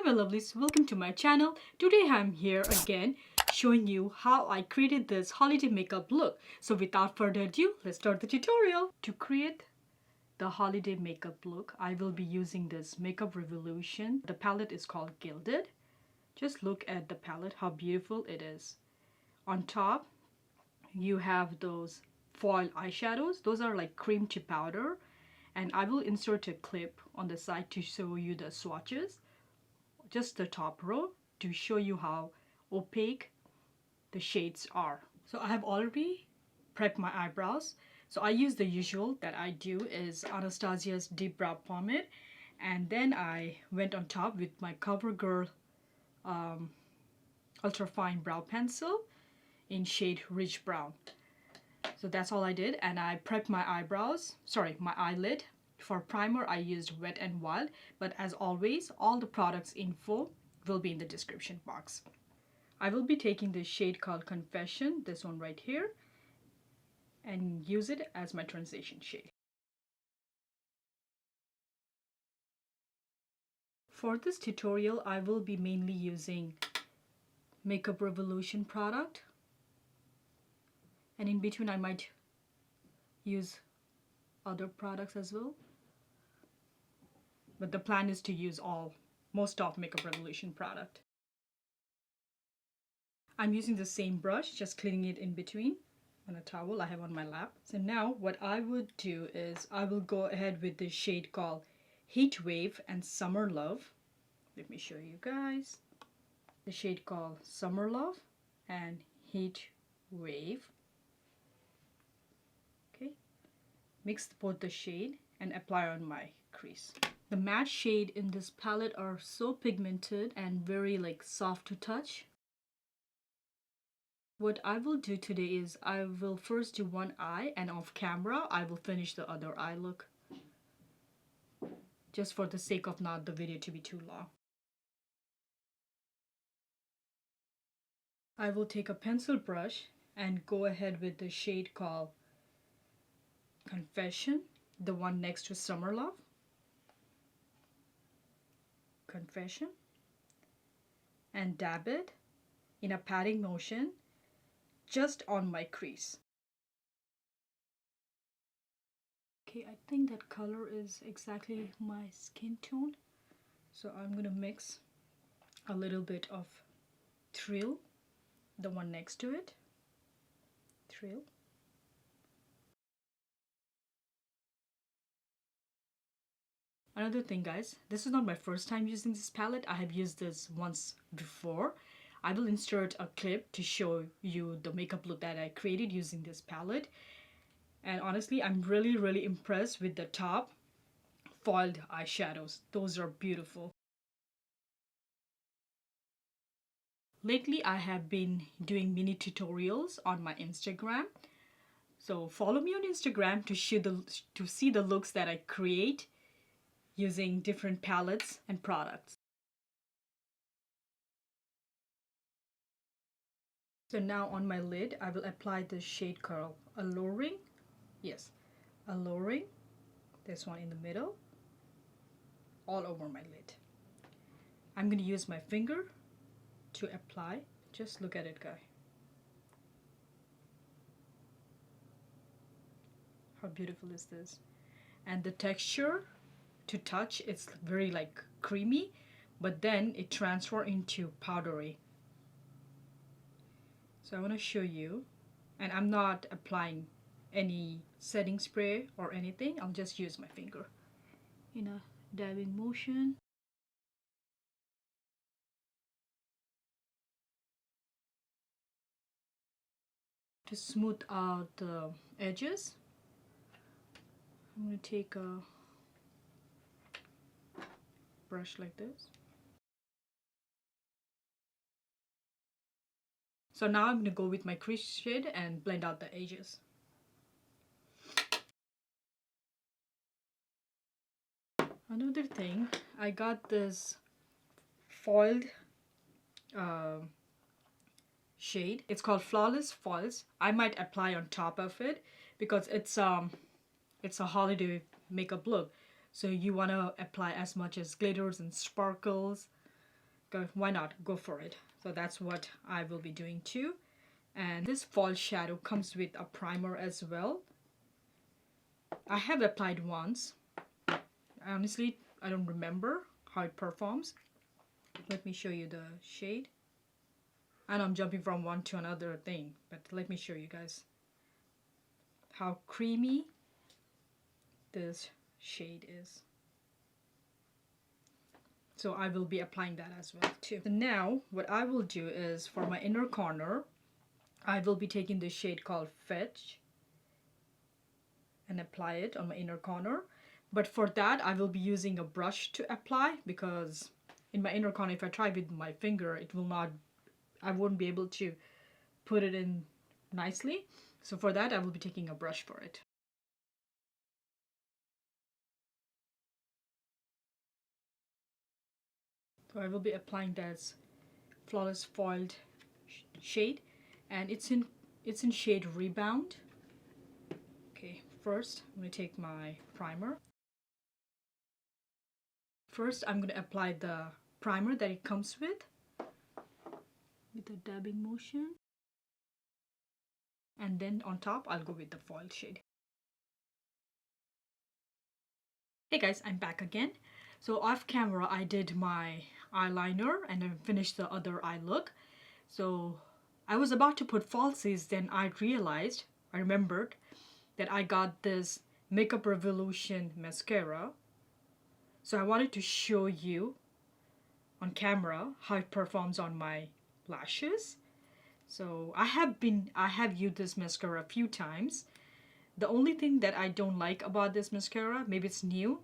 my lovelies, welcome to my channel. Today I'm here again showing you how I created this holiday makeup look. So without further ado, let's start the tutorial. To create the holiday makeup look, I will be using this Makeup Revolution. The palette is called Gilded. Just look at the palette, how beautiful it is. On top, you have those foil eyeshadows. Those are like cream to powder. And I will insert a clip on the side to show you the swatches. Just the top row to show you how opaque the shades are. So I have already prepped my eyebrows. So I use the usual that I do is Anastasia's Deep Brow Pomade. And then I went on top with my CoverGirl Ultra Fine Brow Pencil in shade Rich Brown. So that's all I did, and I prepped my my eyelid. For primer, I used Wet n Wild, but as always, all the products info will be in the description box. I will be taking this shade called Confession, this one right here, and use it as my transition shade. For this tutorial, I will be mainly using Makeup Revolution product, and in between I might use other products as well. But the plan is to use most of Makeup Revolution product. I'm using the same brush, just cleaning it in between on a towel I have on my lap. So now what I would do is I will go ahead with this shade called Heat Wave and Summer Love. Let me show you guys. The shade called Summer Love and Heat Wave. Okay, mix both the shade and apply on my crease. The matte shade in this palette are so pigmented and very soft to touch. What I will do today is I will first do one eye, and off camera I will finish the other eye look, just for the sake of not the video to be too long. I will take a pencil brush and go ahead with the shade called Confession, the one next to Summer Love. Confession, and dab it in a patting motion just on my crease. Okay, I think that color is exactly my skin tone, so I'm gonna mix a little bit of Thrill, the one next to it. Thrill. Another thing, guys, this is not my first time using this palette. I have used this once before. I will insert a clip to show you the makeup look that I created using this palette. And honestly, I'm really impressed with the top foiled eyeshadows. Those are beautiful. Lately, I have been doing mini tutorials on my Instagram. So follow me on Instagram to see the looks that I create using different palettes and products. So now on my lid, I will apply the shade called Alluring. Yes, Alluring. This one in the middle, all over my lid. I'm going to use my finger to apply. Just look at it, guys. How beautiful is this? And the texture to touch, it's very creamy, but then it transfers into powdery. So I want to show you, and I'm not applying any setting spray or anything. I'll just use my finger in a dabbing motion. To smooth out the edges, I'm going to take a brush like this. So now I'm going to go with my crease shade and blend out the edges. Another thing, I got this foiled shade. It's called Flawless Foils. I might apply on top of it because it's a holiday makeup look. So you want to apply as much as glitters and sparkles. why not go for it? So that's what I will be doing too. And this false shadow comes with a primer as well. I have applied once. Honestly, I don't remember how it performs. Let me show you the shade. And I'm jumping from one to another thing, but let me show you guys how creamy this shade is. So I will be applying that as well too. So now what I will do is, for my inner corner, I will be taking this shade called Fetch and apply it on my inner corner. But for that, I will be using a brush to apply, because in my inner corner, if I try with my finger, it will not, I won't be able to put it in nicely. So for that, I will be taking a brush for it. So I will be applying that Flawless Foiled shade, and it's in shade Rebound. Okay, first I'm going to take my primer. First I'm going to apply the primer that it comes with a dabbing motion, and then on top I'll go with the foiled shade. Hey guys, I'm back again. So off camera I did my eyeliner and I finished the other eye look. So I was about to put falsies, then I remembered that I got this Makeup Revolution mascara. So I wanted to show you on camera how it performs on my lashes. So I have used this mascara a few times. The only thing that I don't like about this mascara, maybe it's new,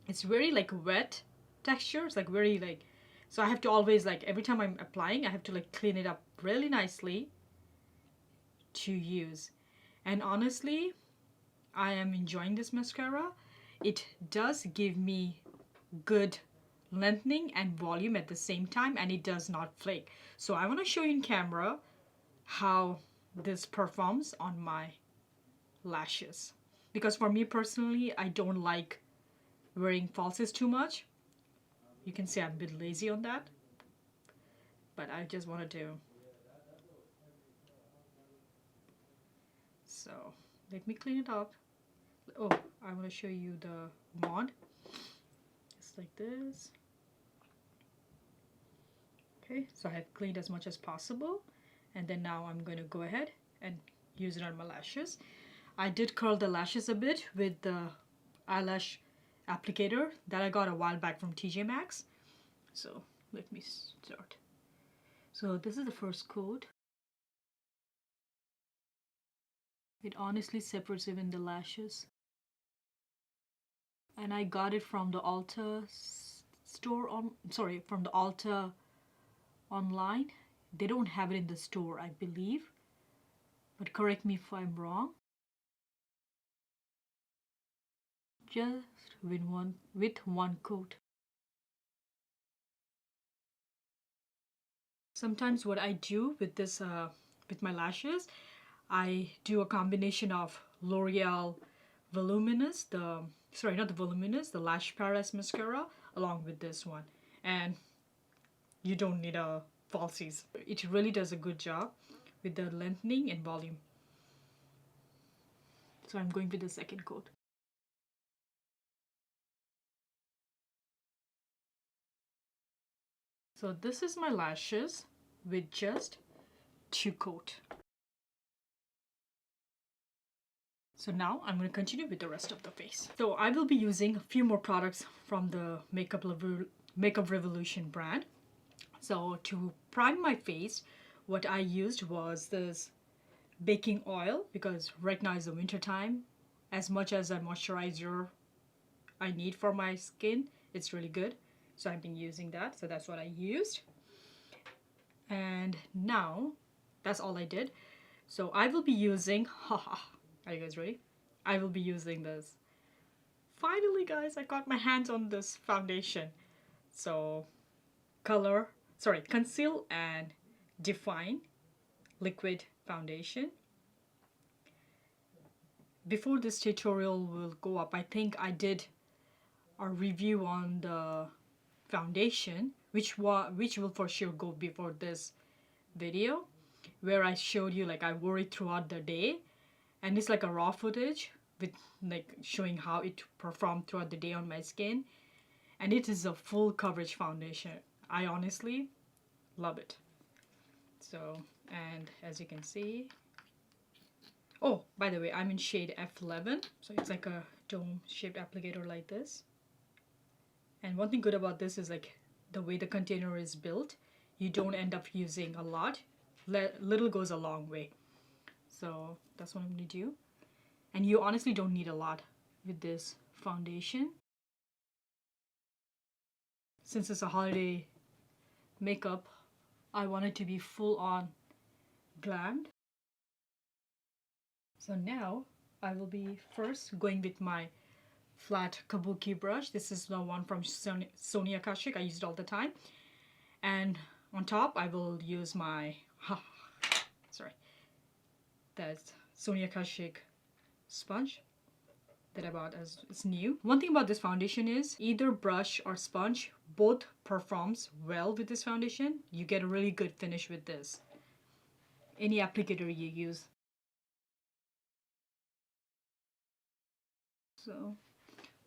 it's very like wet texture. It's like very like, so I have to always, like, every time I'm applying, I have to like clean it up really nicely to use. And honestly, I am enjoying this mascara. It does give me good lengthening and volume at the same time, and it does not flake. So I want to show you in camera how this performs on my lashes, because for me personally, I don't like wearing falsies too much. You can see I'm a bit lazy on that, but I just wanted to. So let me clean it up. Oh, I want to show you the wand. Just like this. Okay, so I have cleaned as much as possible, and then now I'm going to go ahead and use it on my lashes. I did curl the lashes a bit with the eyelash applicator that I got a while back from TJ Maxx. So let me start. So this is the first coat. It honestly separates even the lashes. And I got it from the Ulta store from the Ulta online. They don't have it in the store, I believe. But correct me if I'm wrong. Just with one coat. Sometimes what I do with this with my lashes, I do a combination of L'Oreal Voluminous, not the Voluminous, the Lash Paris mascara, along with this one. And you don't need a falsies. It really does a good job with the lengthening and volume. So I'm going with the second coat. So this is my lashes with just 2 coats. So now I'm going to continue with the rest of the face. So I will be using a few more products from the Makeup Revolution brand. So to prime my face, what I used was this baking oil, because right now is the winter time. As much as a moisturizer I need for my skin, it's really good. So I've been using that. So that's what I used. And now that's all I did. So I will be using, are you guys ready? I will be using this. Finally, guys, I got my hands on this foundation. So Conceal and Define Liquid Foundation. Before this tutorial will go up, I think I did a review on the foundation which will for sure go before this video, where I showed you like I wore it throughout the day, and it's like a raw footage with like showing how it performed throughout the day on my skin, and it is a full coverage foundation. I honestly love it. So, and as you can see, oh, by the way, I'm in shade F11, so it's like a dome shaped applicator like this. And one thing good about this is like the way the container is built, you don't end up using a lot. Little goes a long way. So that's what I'm gonna do. And you honestly don't need a lot with this foundation. Since it's a holiday makeup, I want it to be full on glammed. So now I will be first going with my flat kabuki brush. This is the one from Sonia Kashik. I use it all the time. And on top I will use my that's Sonia Kashik sponge that I bought as it's new. One thing about this foundation is either brush or sponge, both performs well with this foundation. You get a really good finish with this. Any applicator you use. So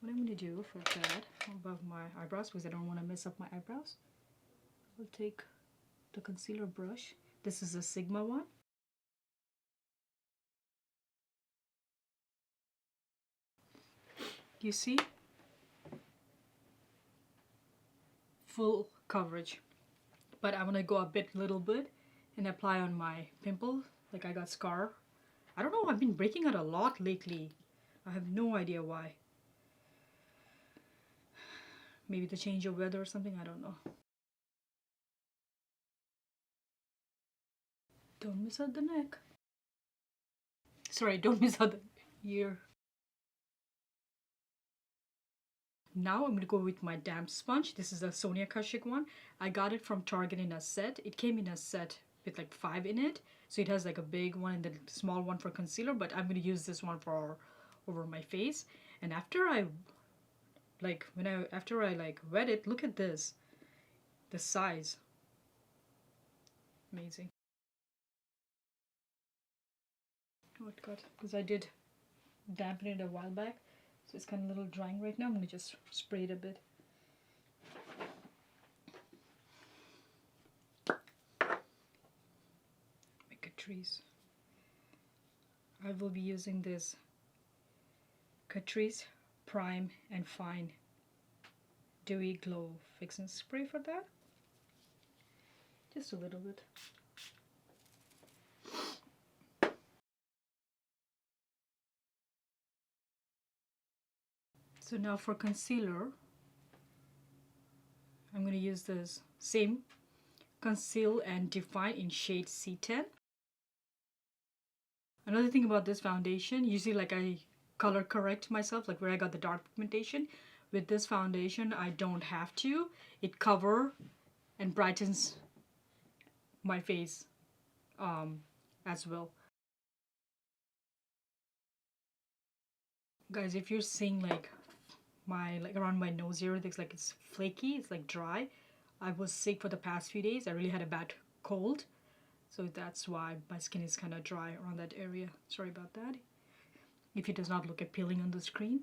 what I'm going to do for that above my eyebrows, because I don't want to mess up my eyebrows, I'll take the concealer brush. This is a Sigma one. You see? Full coverage. But I want to go a little bit and apply on my pimple. Like I got scar. I don't know, I've been breaking out a lot lately. I have no idea why. Maybe the change of weather or something, I don't know. Don't miss out the neck. Sorry, don't miss out the ear. Now I'm going to go with my damp sponge. This is a Sonia Kashik one. I got it from Target in a set. It came in a set with like 5 in it. So it has like a big one and then a small one for concealer. But I'm going to use this one for over my face. And after I wet it, look at this. The size. Amazing. Oh God, because I did dampen it a while back. So it's kind of a little drying right now. I'm going to just spray it a bit. Make a Catrice. I will be using this Catrice Prime and Fine Dewy Glow Fixing Spray for that. Just a little bit. So now for concealer, I'm going to use this same Conceal and Define in shade C10. Another thing about this foundation, usually like I color correct myself, like where I got the dark pigmentation. With this foundation, I don't have to. It covers and brightens my face as well. Guys, if you're seeing like around my nose here, it's like it's flaky, it's like dry. I was sick for the past few days. I really had a bad cold. So that's why my skin is kind of dry around that area. Sorry about that. If it does not look appealing on the screen.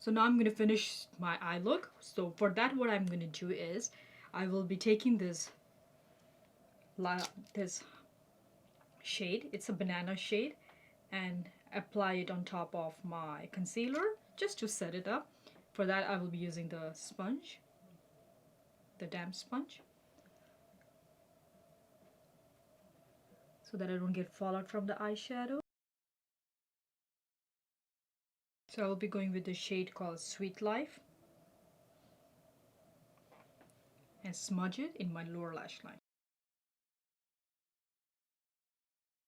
So now I'm going to finish my eye look. So for that, what I'm going to do is I will be taking this shade. It's a banana shade, and apply it on top of my concealer just to set it up. For that, I will be using the sponge, the damp sponge, so that I don't get fallout from the eyeshadow. So I will be going with the shade called Sweet Life and smudge it in my lower lash line.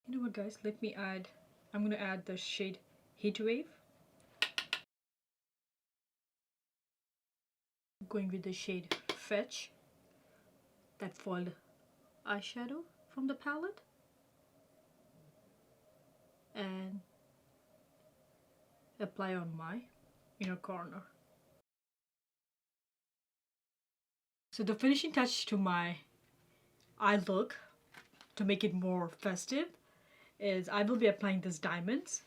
You know what, guys, I'm going to add the shade Heat Wave. Going with the shade Fetch, that foiled eyeshadow from the palette, and apply on my inner corner. So the finishing touch to my eye look, to make it more festive, is I will be applying this diamonds.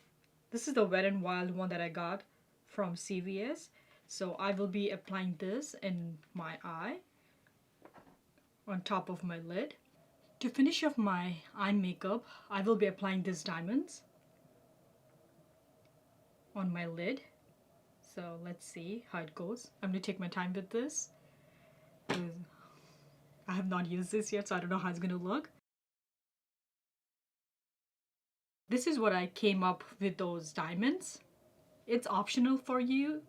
This is the Wet n Wild one that I got from CVS. So I will be applying this in my eye on top of my lid. To finish off my eye makeup, I will be applying these diamonds on my lid. So let's see how it goes. I'm going to take my time with this. I have not used this yet, so I don't know how it's going to look. This is what I came up with those diamonds. It's optional for you.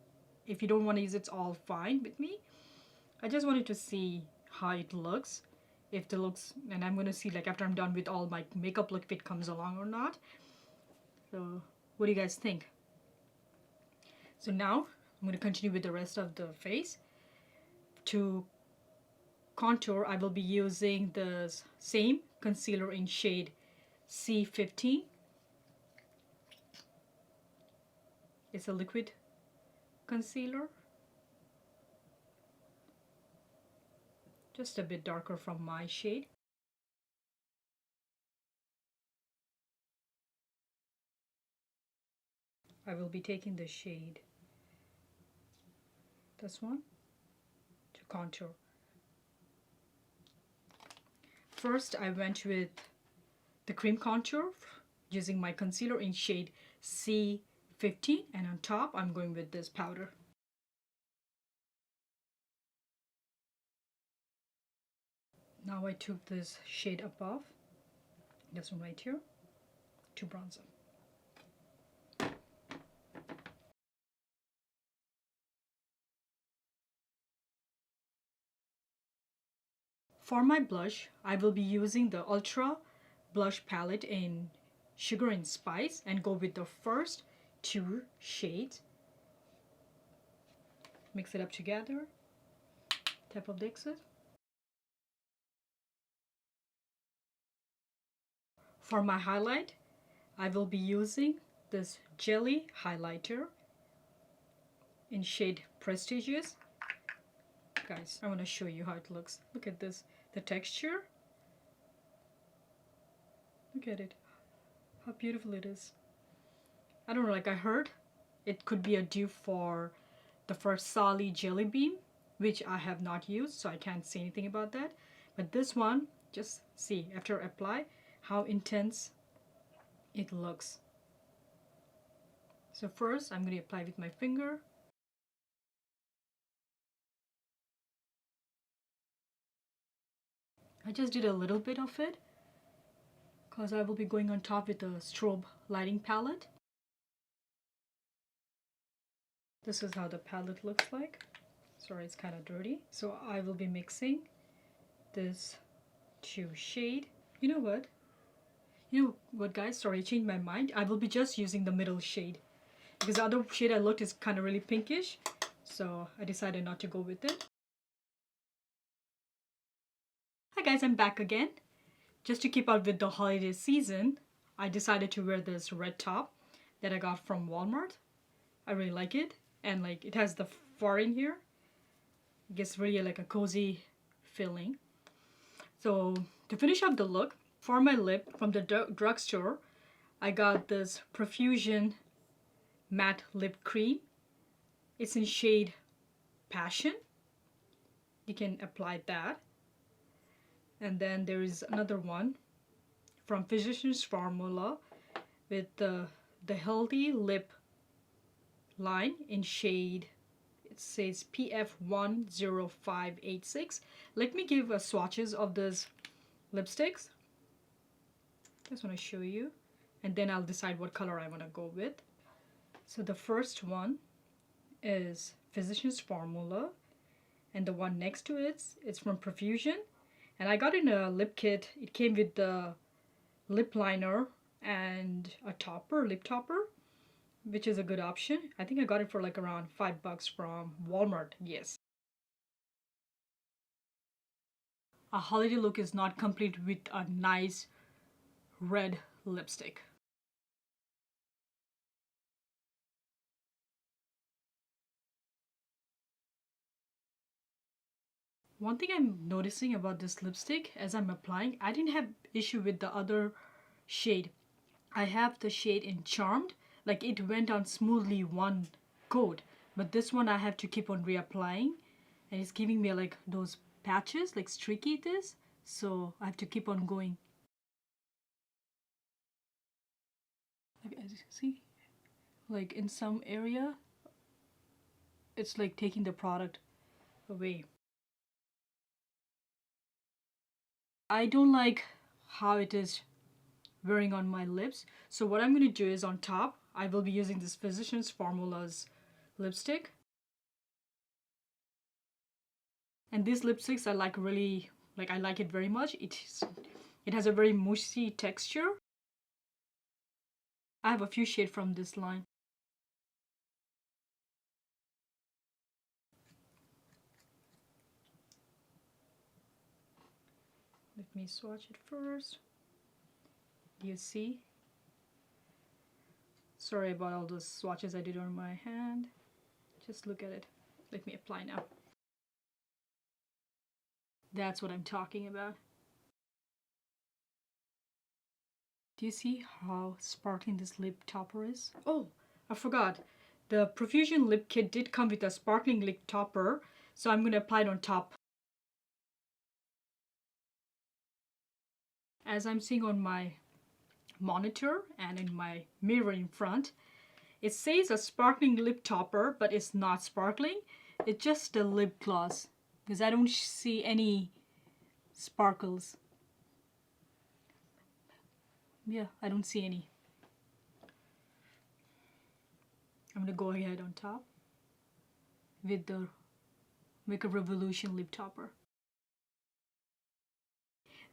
If you don't want to use it, it's all fine with me. I just wanted to see how it looks. If it looks, and I'm going to see like after I'm done with all my makeup look if it comes along or not. So what do you guys think? So now I'm going to continue with the rest of the face. To contour, I will be using the same concealer in shade C15. It's a liquid concealer. Just a bit darker from my shade. I will be taking the shade, this one, to contour. First, I went with the cream contour using my concealer in shade C15, and on top I'm going with this powder. Now I took this shade above, this one right here, to bronze up. For my blush, I will be using the Ultra Blush Palette in Sugar and Spice and go with the first two shades. Mix it up together. Tap of the excess. For my highlight, I will be using this Jelly Highlighter in shade Prestigious. Guys, I want to show you how it looks. Look at this, the texture. Look at it, how beautiful it is. I don't know, like I heard it could be a dupe for the Farsali Jelly Bean, which I have not used, so I can't say anything about that. But this one, just see after apply how intense it looks. So first I'm going to apply with my finger. I just did a little bit of it because I will be going on top with the strobe lighting palette. This is how the palette looks like. Sorry, it's kind of dirty. So I will be mixing this two shade. You know what? You know what, guys? Sorry, I changed my mind. I will be just using the middle shade because the other shade I looked is kind of really pinkish. So I decided not to go with it. Hi guys, I'm back again. Just to keep up with the holiday season, I decided to wear this red top that I got from Walmart. I really like it, and like it has the fur in here. It gets really like a cozy feeling. So to finish up the look, for my lip from the drugstore, I got this Profusion matte lip cream. It's in shade Passion. You can apply that. And then there is another one from Physicians Formula with the Healthy Lip line in shade, it says PF10586. Let me give swatches of those lipsticks. Just want to show you, and then I'll decide what color I want to go with. So the first one is Physicians Formula, and the one next to it's from Profusion. And I got in a lip kit. It came with the lip liner and a topper, lip topper, which is a good option. I think I got it for like around $5 from Walmart. Yes. A holiday look is not complete with a nice red lipstick. One thing I'm noticing about this lipstick as I'm applying, I didn't have issue with the other shade. I have the shade in Charmed, like it went on smoothly one coat, but this one I have to keep on reapplying, and it's giving me like those patches, like streaky it is, so I have to keep on going. Like, as you see, like in some area, it's like taking the product away. I don't like how it is wearing on my lips. So what I'm going to do is on top, I will be using this Physicians Formula's lipstick. And these lipsticks I like really, I like it very much. It has a very mushy texture. I have a few shades from this line. Let me swatch it first. Do you see? Sorry about all those swatches I did on my hand. Just look at it. Let me apply now. That's what I'm talking about. Do you see how sparkling this lip topper is? Oh, I forgot. The Profusion lip kit did come with a sparkling lip topper, so I'm going to apply it on top. As I'm seeing on my monitor and in my mirror in front, it says a sparkling lip topper, but it's not sparkling. It's just a lip gloss because I don't see any sparkles. Yeah, I don't see any. I'm gonna go ahead on top with the Makeup Revolution lip topper.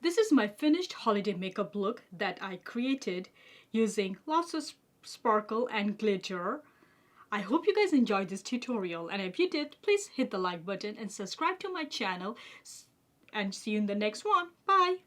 This is my finished holiday makeup look that I created using lots of sparkle and glitter. I hope you guys enjoyed this tutorial, and if you did, please hit the like button and subscribe to my channel, and see you in the next one. Bye!